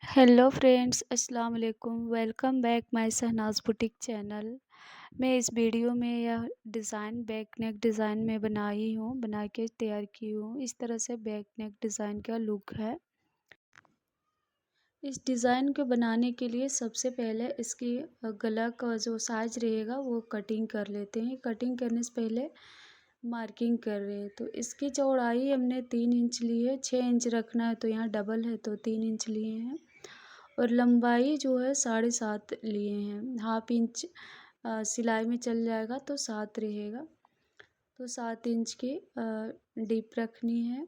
Hello friends, अस्सलाम वालेकुम। Welcome back my Shahnaz boutique channel. मैं इस वीडियो में यह डिज़ाइन बैक नेक डिज़ाइन में बना के तैयार की हूँ। इस तरह से बैक नेक डिज़ाइन का लुक है। इस डिज़ाइन को बनाने के लिए सबसे पहले इसकी गला का जो साइज रहेगा वो कटिंग कर लेते हैं। कटिंग करने से पहले मार्किंग कर रहे हैं। तो इसकी चौड़ाई हमने 3 इंच ली है। 6 इंच रखना है तो यहाँ डबल है तो 3 इंच लिए हैं। और लंबाई जो है 7.5 लिए हैं। हाफ इंच सिलाई में चल जाएगा तो 7 रहेगा। तो 7 इंच की डीप रखनी है।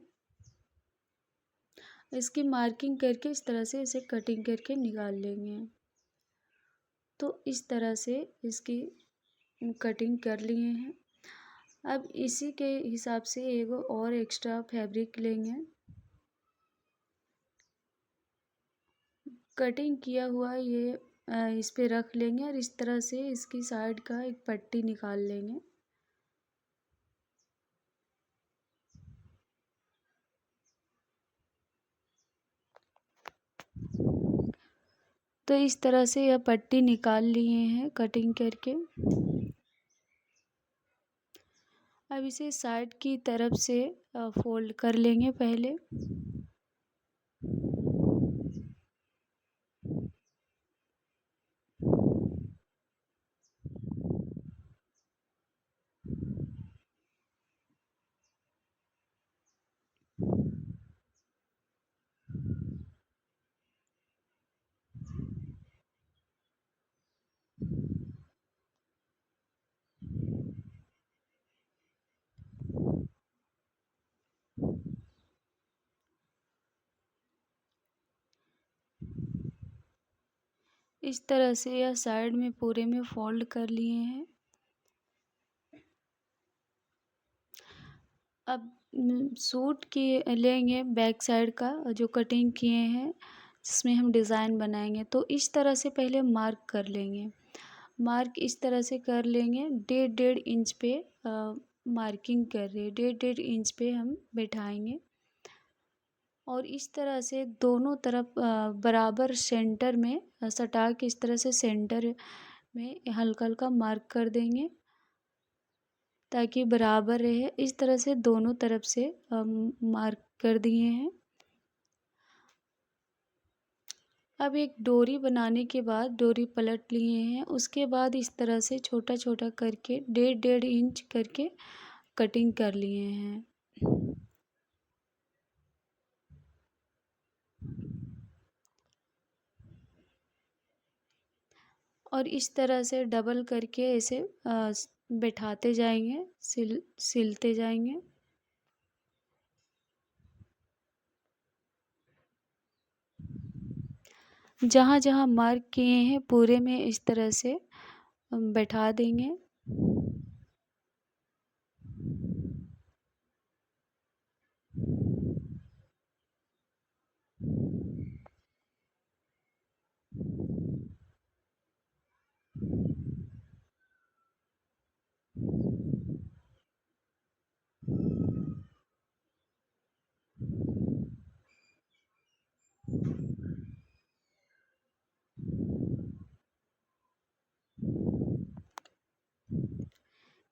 इसकी मार्किंग करके इस तरह से इसे कटिंग करके निकाल लेंगे। तो इस तरह से इसकी कटिंग कर लिए हैं। अब इसी के हिसाब से एगो और एक्स्ट्रा फैब्रिक लेंगे। कटिंग किया हुआ ये इस पे रख लेंगे और इस तरह से इसकी साइड का एक पट्टी निकाल लेंगे। तो इस तरह से यह पट्टी निकाल लिए हैं कटिंग करके। अब इसे साइड की तरफ से फोल्ड कर लेंगे पहले। इस तरह से यह साइड में पूरे में फोल्ड कर लिए हैं। अब सूट की लेंगे बैक साइड का जो कटिंग किए हैं जिसमें हम डिज़ाइन बनाएंगे। तो इस तरह से पहले मार्क कर लेंगे। मार्क इस तरह से कर लेंगे। 1.5 इंच पे मार्किंग कर रहे हैं। 1.5 इंच पे हम बैठाएंगे और इस तरह से दोनों तरफ बराबर सेंटर में सटा के इस तरह से सेंटर में हल्का हल्का मार्क कर देंगे ताकि बराबर रहे। इस तरह से दोनों तरफ से मार्क कर दिए हैं। अब एक डोरी बनाने के बाद डोरी पलट लिए हैं। उसके बाद इस तरह से छोटा छोटा करके 1.5 इंच करके कटिंग कर लिए हैं। और इस तरह से डबल करके ऐसे बैठाते जाएंगे, सिलते जाएंगे। जहाँ जहाँ मार्क किए हैं पूरे में इस तरह से बैठा देंगे।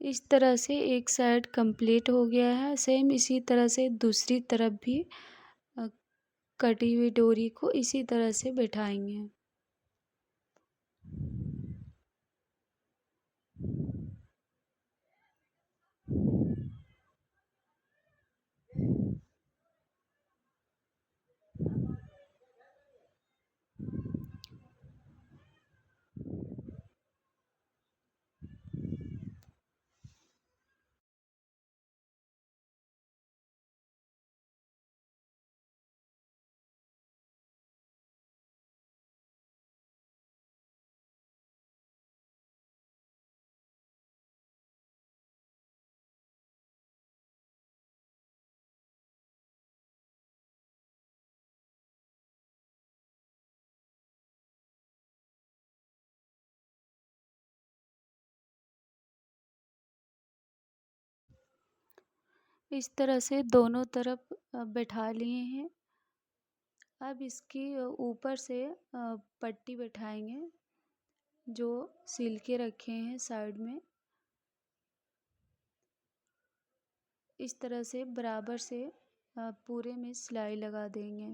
इस तरह से एक साइड कंप्लीट हो गया है। सेम इसी तरह से दूसरी तरफ भी अ, कटी हुई डोरी को इसी तरह से बैठाएंगे। इस तरह से दोनों तरफ बैठा लिए हैं। अब इसकी ऊपर से पट्टी बैठाएंगे जो सिल के रखे हैं साइड में। इस तरह से बराबर से पूरे में सिलाई लगा देंगे।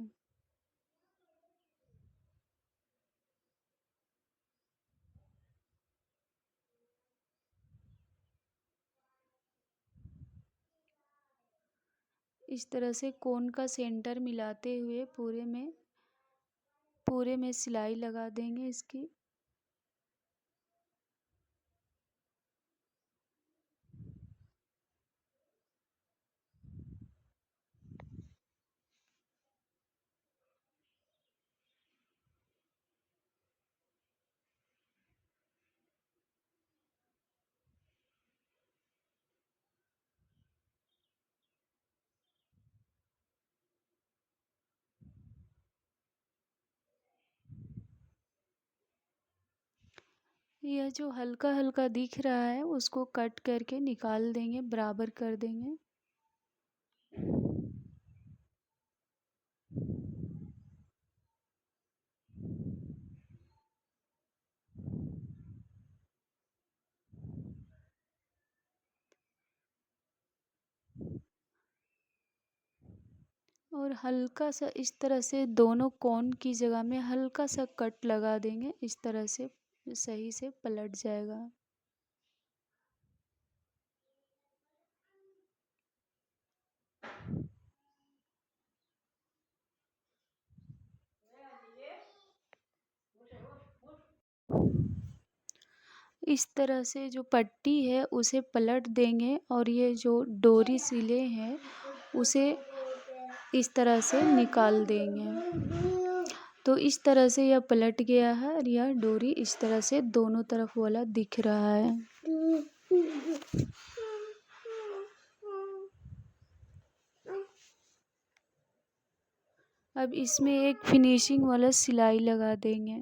इस तरह से कोन का सेंटर मिलाते हुए पूरे में सिलाई लगा देंगे इसकी। यह जो हल्का हल्का दिख रहा है उसको कट करके निकाल देंगे, बराबर कर देंगे। और हल्का सा इस तरह से दोनों कोन की जगह में हल्का सा कट लगा देंगे। इस तरह से सही से पलट जाएगा। इस तरह से जो पट्टी है उसे पलट देंगे और ये जो डोरी सिले हैं उसे इस तरह से निकाल देंगे। तो इस तरह से यह पलट गया है और यह डोरी इस तरह से दोनों तरफ वाला दिख रहा है। अब इसमें एक फिनिशिंग वाला सिलाई लगा देंगे।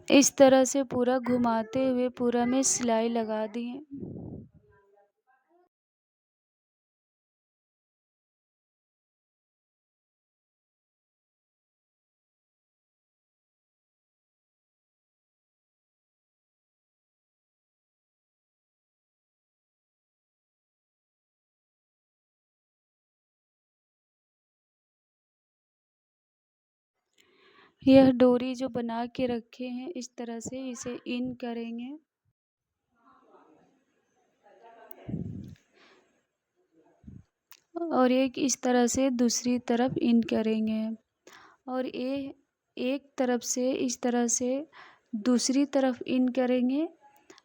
इस तरह से पूरा घुमाते हुए पूरा में सिलाई लगा दिए। यह डोरी जो बना के रखे हैं इस तरह से इसे इन करेंगे। और एक इस तरह से दूसरी तरफ इन करेंगे और ये एक तरफ से इस तरह से दूसरी तरफ इन करेंगे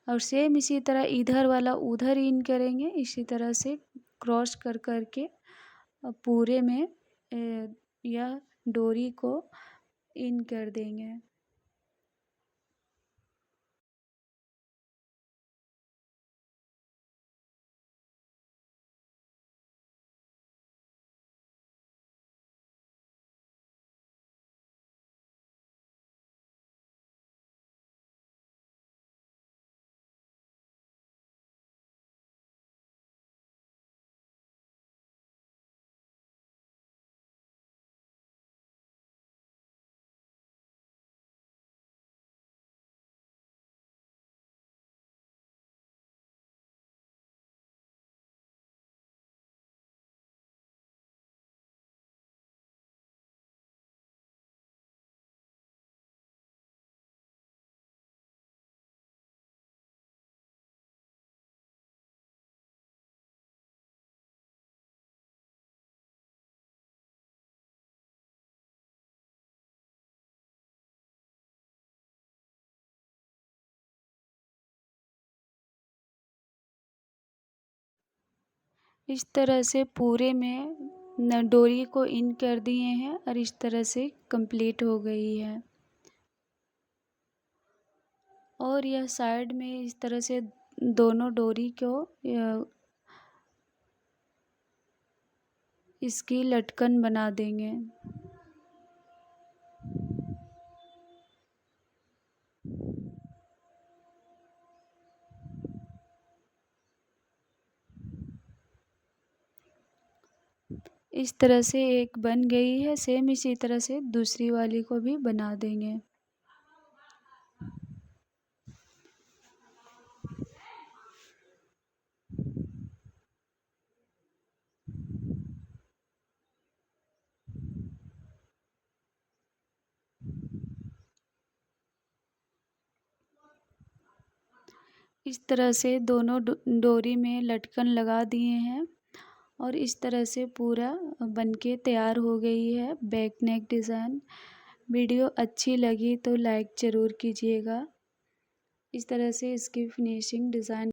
और सेम इसी तरह इधर वाला उधर इन करेंगे। इसी तरह से क्रॉस कर कर के पूरे में यह डोरी को इन कर देंगे। इस तरह से पूरे में डोरी को इन कर दिए हैं और इस तरह से कंप्लीट हो गई है। और यह साइड में इस तरह से दोनों डोरी को इसकी लटकन बना देंगे। इस तरह से एक बन गई है। सेम इसी तरह से दूसरी वाली को भी बना देंगे। इस तरह से दोनों डोरी में लटकन लगा दिए हैं और इस तरह से पूरा बनके तैयार हो गई है बैक नेक डिज़ाइन। वीडियो अच्छी लगी तो लाइक ज़रूर कीजिएगा। इस तरह से इसकी फिनिशिंग डिज़ाइन